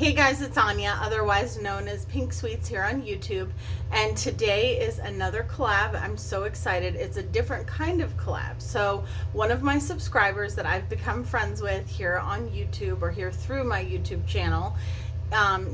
Hey guys, it's Anya, otherwise known as Pink Sweets here on YouTube, and today is another collab. I'm so excited. It's a different kind of collab. So one of my subscribers that I've become friends with here on YouTube, or here through my YouTube channel,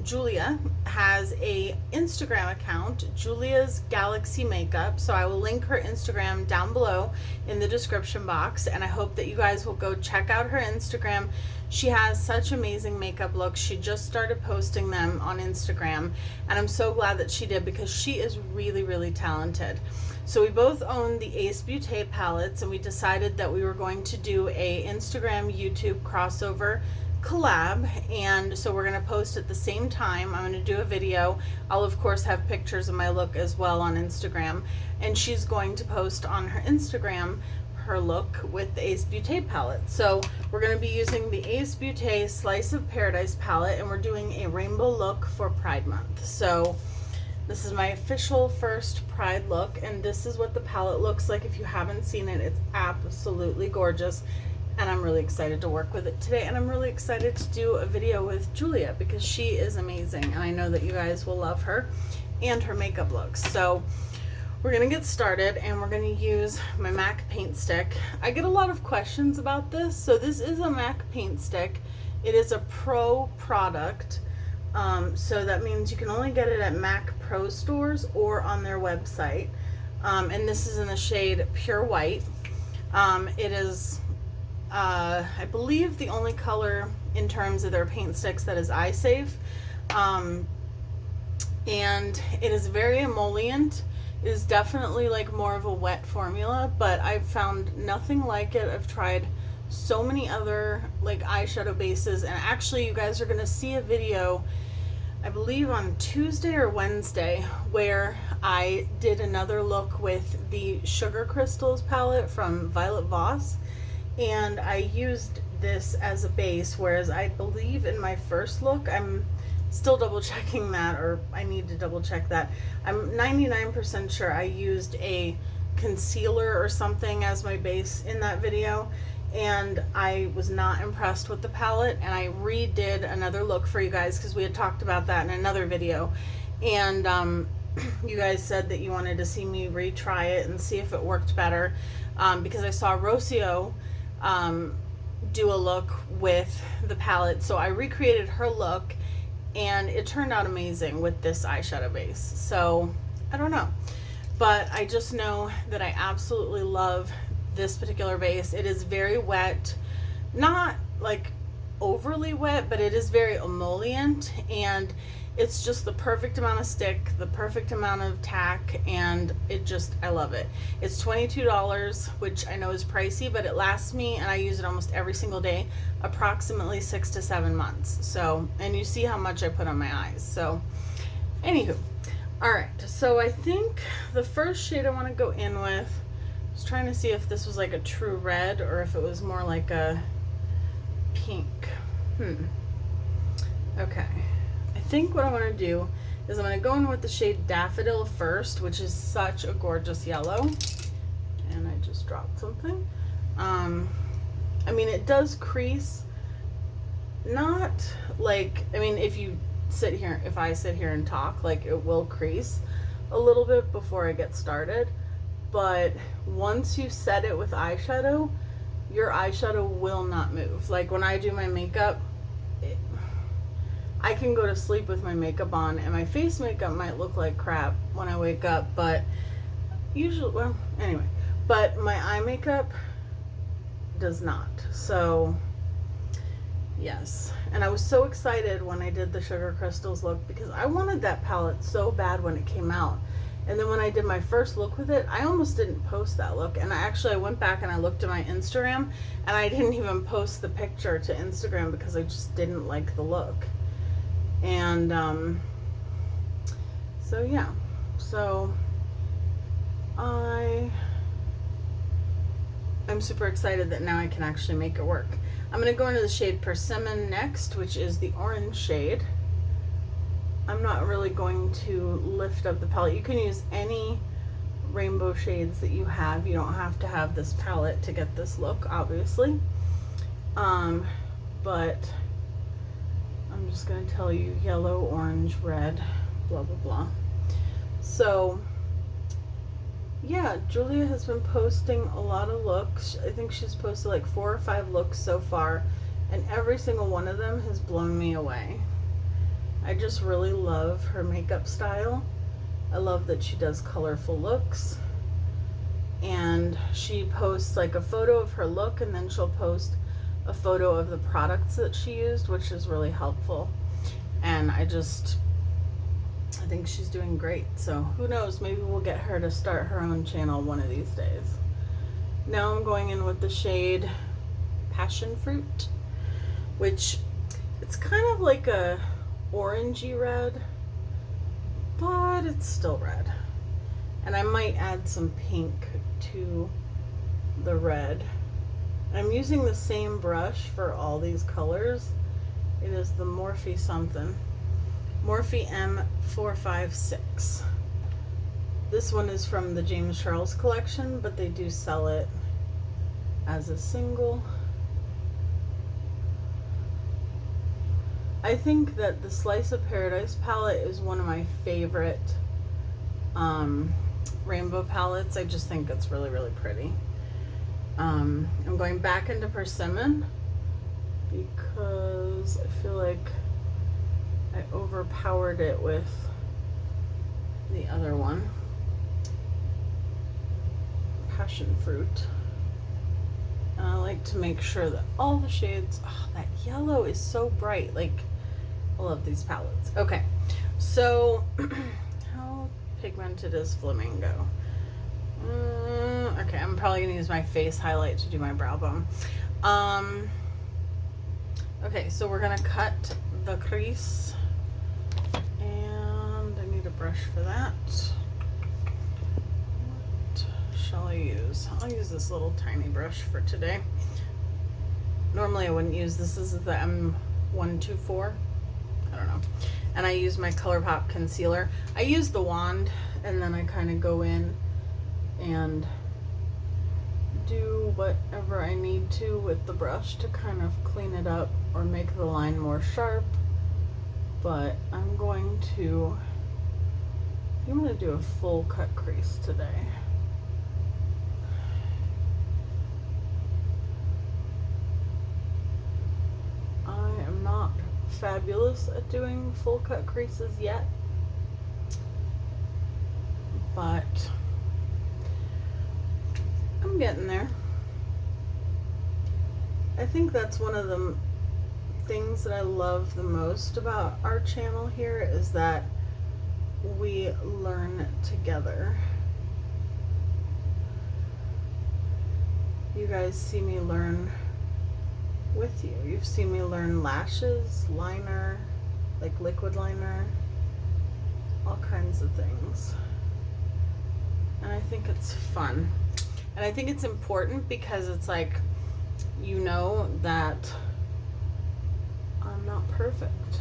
Julia, has a Instagram account, Julia's Galaxy Makeup. So I will link her Instagram down below in the description box, and I hope that you guys will go check out her Instagram. She has such amazing makeup looks. She just started posting them on Instagram, and I'm so glad that she did because she is really, really talented. So we both own the Ace Beaute palettes, and we decided that we were going to do a Instagram YouTube crossover collab, and so we're going to post at the same time. I'm going to do a video. I'll of course have pictures of my look as well on Instagram, and she's going to post on her Instagram her look with the Ace Beaute palette. So we're going to be using the Ace Beaute Slice of Paradise palette, and we're doing a rainbow look for Pride Month. So this is my official first Pride look, and this is what the palette looks like. If you haven't seen it, it's absolutely gorgeous, and I'm really excited to work with it today, and I'm really excited to do a video with Julia because she is amazing, and I know that you guys will love her and her makeup looks. So we're gonna get started, and we're gonna use my MAC paint stick. I get a lot of questions about this. So this is a MAC paint stick. It is a pro product, so that means you can only get it at MAC Pro stores or on their website, and this is in the shade Pure White. It is I believe the only color in terms of their paint sticks that is eye safe, and it is very emollient. It is definitely like more of a wet formula, but I've found nothing like it. I've tried so many other like eyeshadow bases, and actually you guys are going to see a video, I believe on Tuesday or Wednesday, where I did another look with the Sugar Crystals palette from Violet Voss, and I used this as a base, whereas I believe in my first look, I'm still double checking that, or I need to double check that, I'm 99% sure I used a concealer or something as my base in that video, and I was not impressed with the palette, and I redid another look for you guys because we had talked about that in another video, and you guys said that you wanted to see me retry it and see if it worked better, because I saw Rocio do a look with the palette, so I recreated her look, and it turned out amazing with this eyeshadow base. So I don't know, but I just know that I absolutely love this particular base. It is very wet, not like overly wet, but it is very emollient, and it's just the perfect amount of stick, the perfect amount of tack, and it just, I love it. It's $22, which I know is pricey, but it lasts me, and I use it almost every single day, approximately 6 to 7 months. So, and you see how much I put on my eyes. So, anywho, all right. So I think the first shade I want to go in with, I was trying to see if this was like a true red or if it was more like a pink. Okay. I think what I want to do is I'm going to go in with the shade Daffodil first, which is such a gorgeous yellow. And I just dropped something. I mean, it does crease. Not like, I mean, if I sit here and talk, like it will crease a little bit before I get started. But once you set it with eyeshadow, your eyeshadow will not move. Like when I do my makeup, I can go to sleep with my makeup on, and my face makeup might look like crap when I wake up, but usually, well, anyway, but my eye makeup does not. So yes, and I was so excited when I did the Sugar Crystals look because I wanted that palette so bad when it came out. And then when I did my first look with it, I almost didn't post that look. And I went back and I looked at my Instagram, and I didn't even post the picture to Instagram because I just didn't like the look. And so yeah, so I'm super excited that now I can actually make it work. I'm going to go into the shade Persimmon next, which is the orange shade. I'm not really going to lift up the palette. You can use any rainbow shades that you have. You don't have to have this palette to get this look, obviously. But I'm just going to tell you yellow, orange, red, blah, blah, blah. So, yeah, Julia has been posting a lot of looks. I think she's posted like 4 or 5 looks so far, and every single one of them has blown me away. I just really love her makeup style. I love that she does colorful looks, and she posts like a photo of her look, and then she'll post a photo of the products that she used, which is really helpful. And I think she's doing great. So who knows, maybe we'll get her to start her own channel one of these days. Now I'm going in with the shade Passion Fruit, which it's kind of like a orangey red, but it's still red. And I might add some pink to the red. I'm using the same brush for all these colors. It is the Morphe something. Morphe M456. This one is from the James Charles collection, but they do sell it as a single. I think that the Slice of Paradise palette is one of my favorite rainbow palettes. I just think it's really, really pretty. I'm going back into Persimmon because I feel like I overpowered it with the other one, Passion Fruit. And I like to make sure that all the shades, oh, that yellow is so bright. Like, I love these palettes. Okay, so how pigmented is Flamingo? Okay, I'm probably gonna use my face highlight to do my brow bone. Okay, so we're gonna cut the crease, and I need a brush for that. What shall I use? I'll use this little tiny brush for today. Normally I wouldn't use this. This is the M124. I don't know. And I use my ColourPop concealer. I use the wand, and then I kind of go in and do whatever I need to with the brush to kind of clean it up or make the line more sharp. But I'm going to do a full cut crease today. I am not fabulous at doing full cut creases yet, but I'm getting there. I think that's one of the things that I love the most about our channel here is that we learn together. You guys see me learn with you. You've seen me learn lashes, liner, like liquid liner, all kinds of things. And I think it's fun. And I think it's important because it's like, you know that I'm not perfect.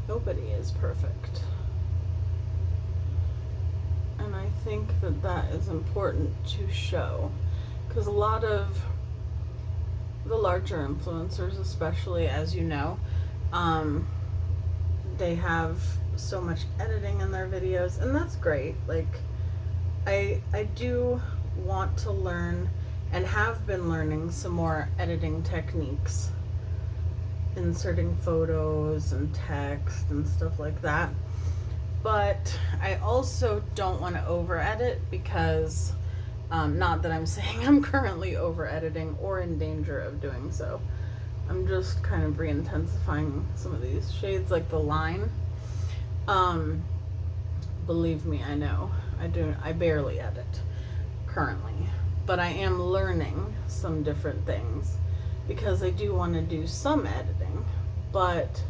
Nobody is perfect. And I think that that is important to show, because a lot of the larger influencers, especially, as you know, they have so much editing in their videos, and that's great. Like, I do want to learn and have been learning some more editing techniques, inserting photos and text and stuff like that. But I also don't want to over edit because not that I'm saying I'm currently over editing or in danger of doing so. I'm just kind of re-intensifying some of these shades, like the line. Believe me, I know. I barely edit currently, but I am learning some different things because I do want to do some editing. But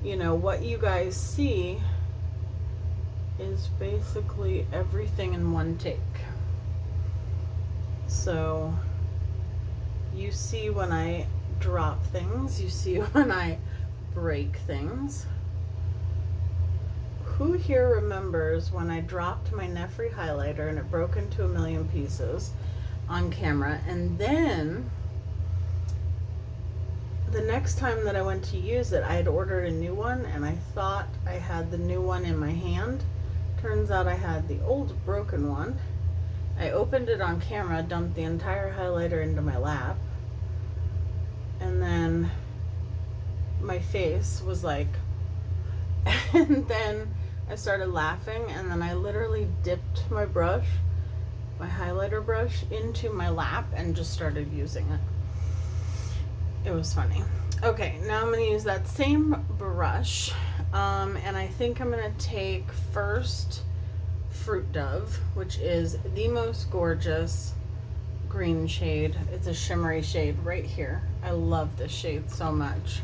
you know what you guys see is basically everything in one take. So you see when I drop things, you see when I break things. Who here remembers when I dropped my Jeffree highlighter and it broke into a million pieces on camera, and then the next time that I went to use it, I had ordered a new one and I thought I had the new one in my hand. Turns out I had the old broken one. I opened it on camera, dumped the entire highlighter into my lap, and then my face was like, and then I started laughing, and then I literally dipped my brush, my highlighter brush, into my lap and just started using it. It was funny. Okay, now I'm going to use that same brush, and I think I'm going to take first Fruit Dove, which is the most gorgeous green shade. It's a shimmery shade right here. I love this shade so much.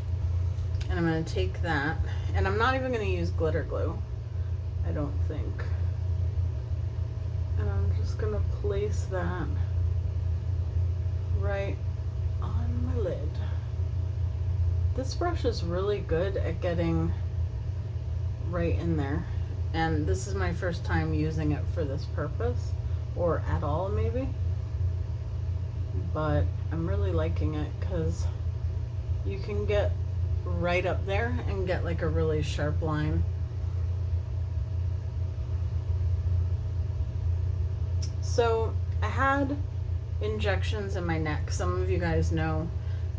And I'm going to take that, and I'm not even going to use glitter glue, I don't think. And I'm just going to place that right on my lid. This brush is really good at getting right in there. And this is my first time using it for this purpose, or at all maybe. But I'm really liking it because you can get right up there and get like a really sharp line. So I had injections in my neck. Some of you guys know,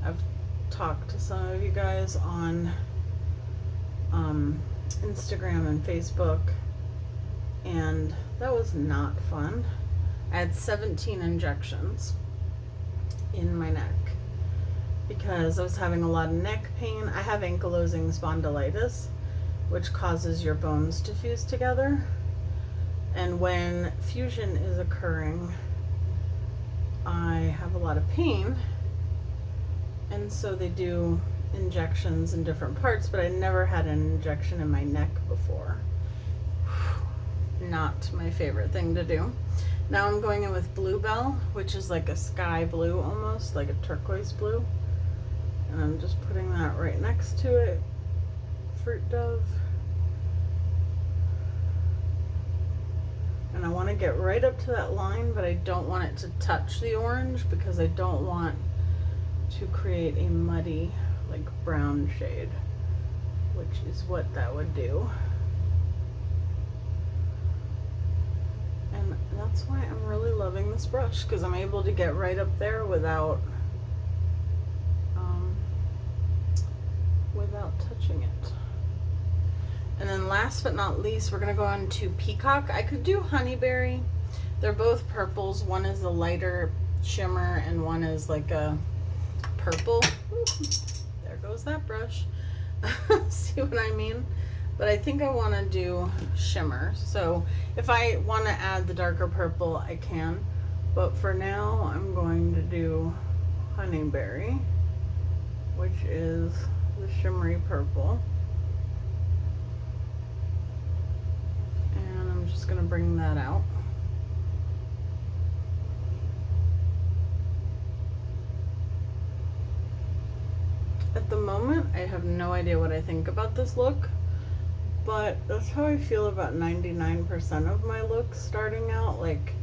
I've talked to some of you guys on Instagram and Facebook, and that was not fun. I had 17 injections in my neck because I was having a lot of neck pain. I have ankylosing spondylitis, which causes your bones to fuse together, and when fusion is occurring, I have a lot of pain, and so they do injections in different parts, but I never had an injection in my neck before. Not my favorite thing to do. Now I'm going in with Bluebell, which is like a sky blue almost, like a turquoise blue. And I'm just putting that right next to it. Fruit Dove. And I want to get right up to that line, but I don't want it to touch the orange because I don't want to create a muddy, like brown shade, which is what that would do. And that's why I'm really loving this brush, because I'm able to get right up there without touching it. And then last but not least, we're going to go on to Peacock. I could do Honeyberry. They're both purples. One is a lighter shimmer and one is like a purple. Ooh, there goes that brush. See what I mean? But I think I want to do shimmer. So if I want to add the darker purple, I can. But for now, I'm going to do Honeyberry, which is the shimmery purple. And I'm just going to bring that out. At the moment, I have no idea what I think about this look, but that's how I feel about 99% of my looks starting out. Like,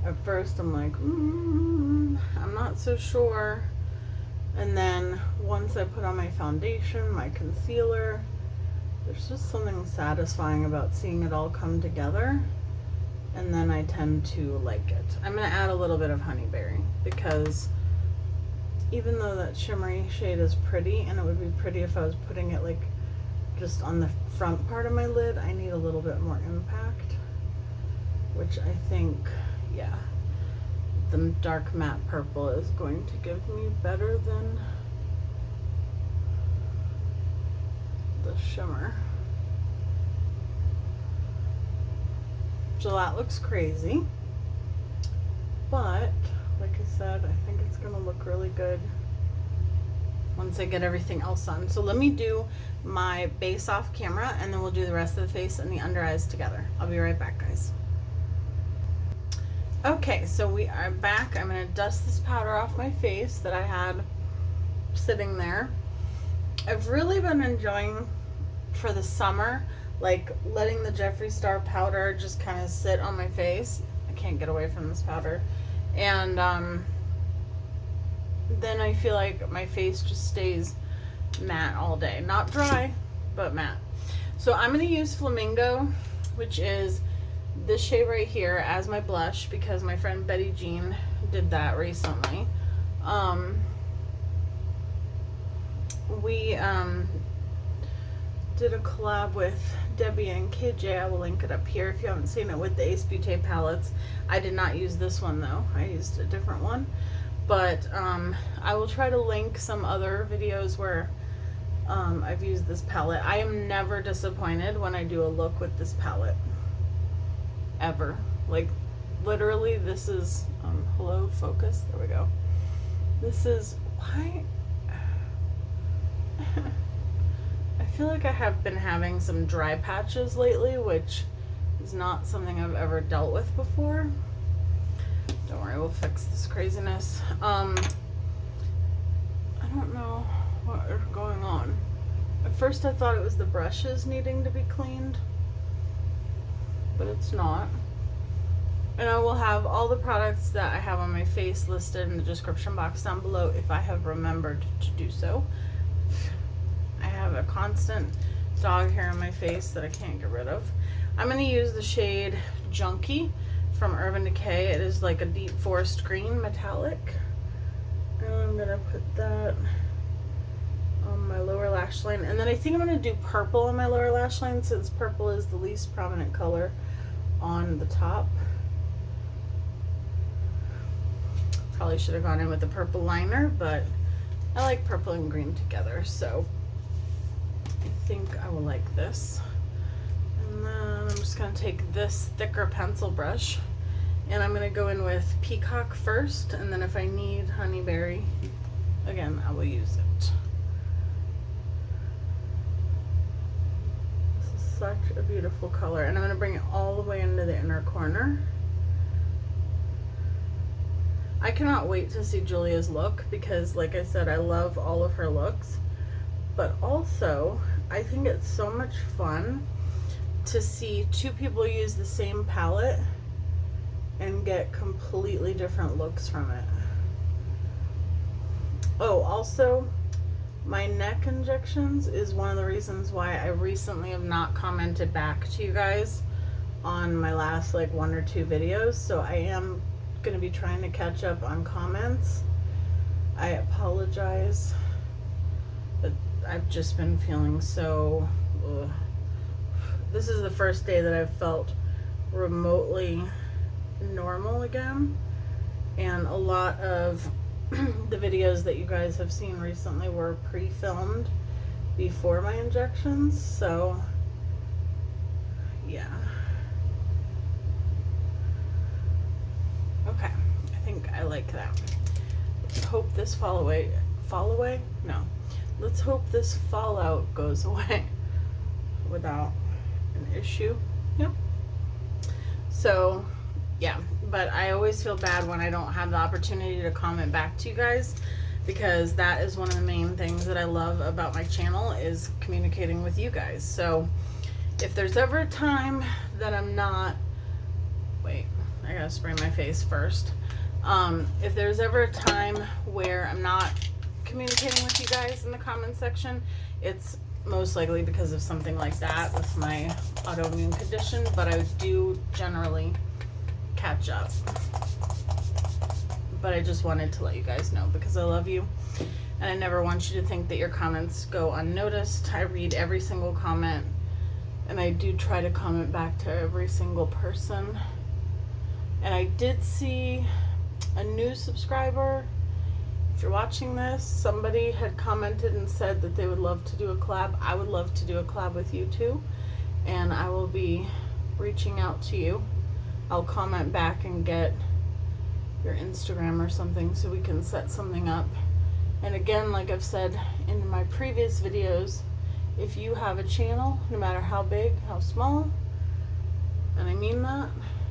at first I'm like, I'm not so sure. And then once I put on my foundation, my concealer, there's just something satisfying about seeing it all come together. And then I tend to like it. I'm going to add a little bit of Honeyberry because even though that shimmery shade is pretty, and it would be pretty if I was putting it like just on the front part of my lid, I need a little bit more impact, which I think, yeah, the dark matte purple is going to give me better than the shimmer. So that looks crazy, but like I said, I think it's gonna look really good once I get everything else on. So let me do my base off camera and then we'll do the rest of the face and the under eyes together. I'll be right back, guys. Okay, so we are back. I'm gonna dust this powder off my face that I had sitting there. I've really been enjoying for the summer, like letting the Jeffree Star powder just kind of sit on my face. I can't get away from this powder. And then I feel like my face just stays matte all day. Not dry, but matte. So I'm going to use Flamingo, which is this shade right here, as my blush, because my friend Betty Jean did that recently. We did a collab with Debbie and KJ. I will link it up here if you haven't seen it, with the Ace Beaute palettes. I did not use this one though. I used a different one. But I will try to link some other videos where I've used this palette. I am never disappointed when I do a look with this palette. Ever. Like, literally, this is, hello, focus. There we go. This is, why? I feel like I have been having some dry patches lately, which is not something I've ever dealt with before. Don't worry, we'll fix this craziness. I don't know what is going on. At first I thought it was the brushes needing to be cleaned, but it's not. And I will have all the products that I have on my face listed in the description box down below if I have remembered to do so. I have a constant dog hair on my face that I can't get rid of. I'm going to use the shade Junkie from Urban Decay. It is like a deep forest green metallic. And I'm going to put that on my lower lash line. And then I think I'm going to do purple on my lower lash line, since purple is the least prominent color on the top. Probably should have gone in with the purple liner, but I like purple and green together, so I think I will like this. And then I'm just going to take this thicker pencil brush, and I'm going to go in with Peacock first, and then if I need Honeyberry, again, I will use it. This is such a beautiful color, and I'm going to bring it all the way into the inner corner. I cannot wait to see Julia's look, because like I said, I love all of her looks, but also I think it's so much fun to see two people use the same palette and get completely different looks from it. Oh, also, my neck injections is one of the reasons why I recently have not commented back to you guys on my last like 1 or 2 videos, so I am going to be trying to catch up on comments. I apologize, but I've just been feeling so this is the first day that I've felt remotely normal again, and a lot of the videos that you guys have seen recently were pre-filmed before my injections, so yeah. Okay, I think I like that. Let's hope this fall away? No. Let's hope this fallout goes away without an issue. Yep. So, yeah, but I always feel bad when I don't have the opportunity to comment back to you guys, because that is one of the main things that I love about my channel, is communicating with you guys. So, if there's ever a time that I'm not, wait, I gotta spray my face first. If there's ever a time where I'm not communicating with you guys in the comment section, it's most likely because of something like that with my autoimmune condition, but I do generally catch up. But I just wanted to let you guys know, because I love you and I never want you to think that your comments go unnoticed. I read every single comment, and I do try to comment back to every single person. And I did see a new subscriber. If you're watching this, somebody had commented and said that they would love to do a collab. I would love to do a collab with you too, and I will be reaching out to you. I'll comment back and get your Instagram or something so we can set something up. And again, like I've said in my previous videos, if you have a channel, no matter how big, how small, and I mean that,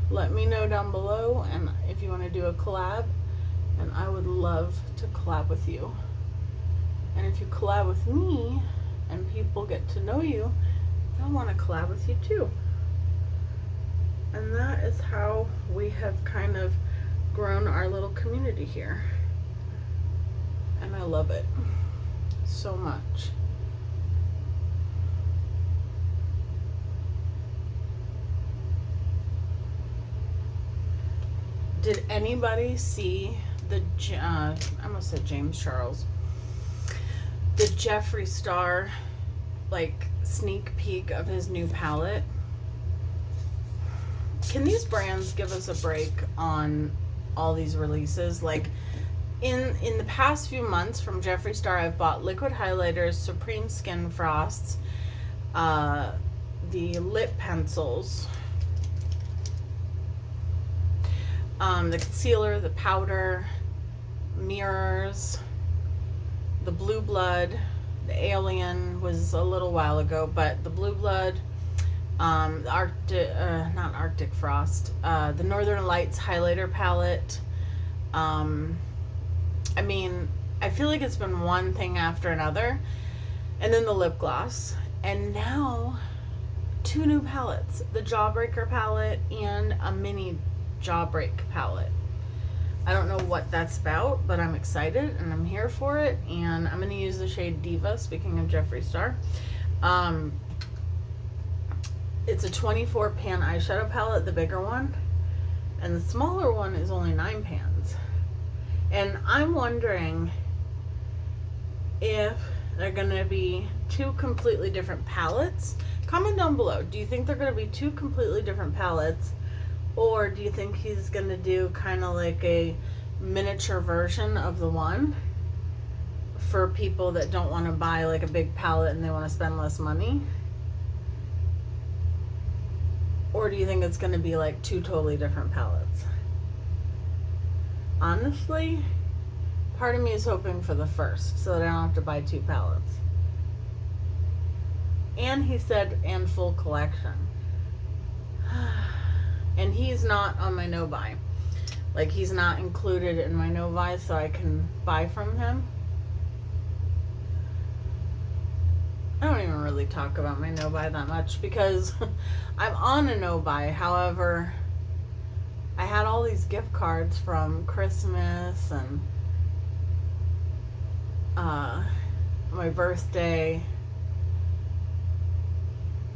let me know down below, and if you want to do a collab, and I would love to collab with you. And if you collab with me and people get to know you, they'll want to collab with you too. And that is how we have kind of grown our little community here. and I love it so much. Did anybody see the, I almost said James Charles, the Jeffree Star, like, sneak peek of his new palette? Can these brands give us a break on all these releases? Like, in the past few months from Jeffree Star, I've bought liquid highlighters, Supreme Skin Frosts, the lip pencils, the concealer, the powder, mirrors, the Blue Blood, the Alien was a little while ago, but the Blue Blood, the Arctic, not Arctic Frost, the Northern Lights highlighter palette. I mean, I feel like it's been one thing after another, and then the lip gloss, and now 2 new palettes, the Jawbreaker palette and a mini Jawbreak palette. I don't know what that's about, but I'm excited and I'm here for it, and I'm going to use the shade Diva, speaking of Jeffree Star. It's a 24 pan eyeshadow palette, the bigger one, and the smaller one is only 9 pans. And I'm wondering if they're going to be 2 completely different palettes. Comment down below. Do you think they're going to be 2 completely different palettes? Or do you think he's going to do kind of like a miniature version of the one for people that don't want to buy like a big palette and they want to spend less money? Or do you think it's going to be like 2 totally different palettes? Honestly, part of me is hoping for the first so that I don't have to buy 2 palettes. And he said, and full collection. And he's not on my no buy. Like, he's not included in my no buy, so I can buy from him. I don't even really talk about my no buy that much because I'm on a no buy. However, I had all these gift cards from Christmas and my birthday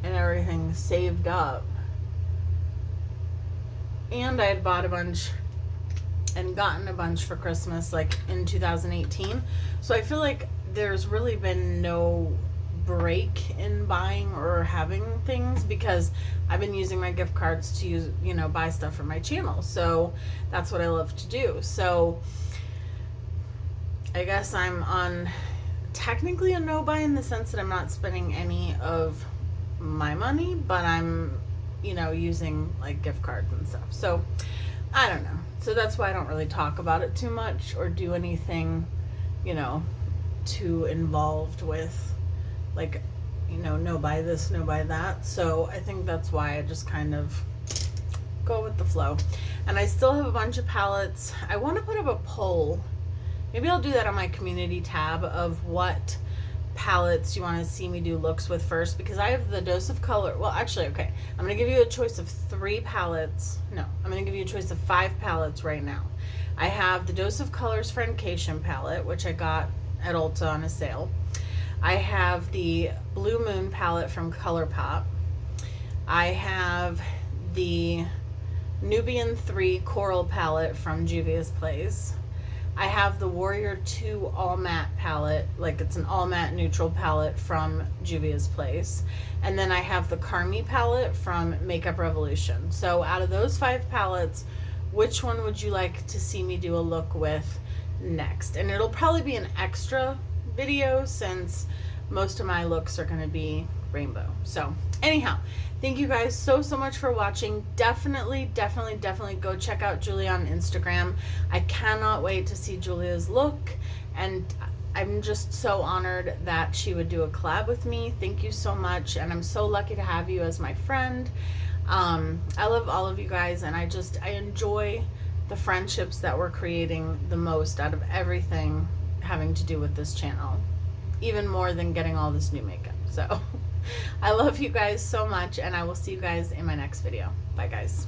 and everything saved up. And I had bought a bunch and gotten a bunch for Christmas, like in 2018. So I feel like there's really been no break in buying or having things because I've been using my gift cards to use, you know, buy stuff for my channel. So that's what I love to do. So I guess I'm on technically a no buy in the sense that I'm not spending any of my money, but I'm, you know, using like gift cards and stuff. So I don't know. So that's why I don't really talk about it too much or do anything, you know, too involved with like, you know, no buy this, no buy that. So I think that's why I just kind of go with the flow. And I still have a bunch of palettes. I want to put up a poll. Maybe I'll do that on my community tab of what palettes you want to see me do looks with first, because I have the Dose of Color. Well, actually, okay, I'm going to give you a choice of 3 palettes. No, I'm going to give you a choice of 5 palettes right now. I have the Dose of Colors Friendcation palette, which I got at Ulta on a sale. I have the Blue Moon palette from ColourPop. I have the Nubian 3 Coral palette from Juvia's Place. I have the Warrior 2 All Matte palette, like it's an all matte neutral palette from Juvia's Place. And then I have the Carmi palette from Makeup Revolution. So out of those 5 palettes, which one would you like to see me do a look with next? And it'll probably be an extra video since most of my looks are going to be rainbow. So anyhow, thank you guys so much for watching. Definitely go check out Julia on Instagram. I cannot wait to see Julia's look, and I'm just so honored that she would do a collab with me. Thank you so much, and I'm so lucky to have you as my friend. I love all of you guys, and I enjoy the friendships that we're creating the most out of everything having to do with this channel, even more than getting all this new makeup. So I love you guys so much, and I will see you guys in my next video. Bye guys.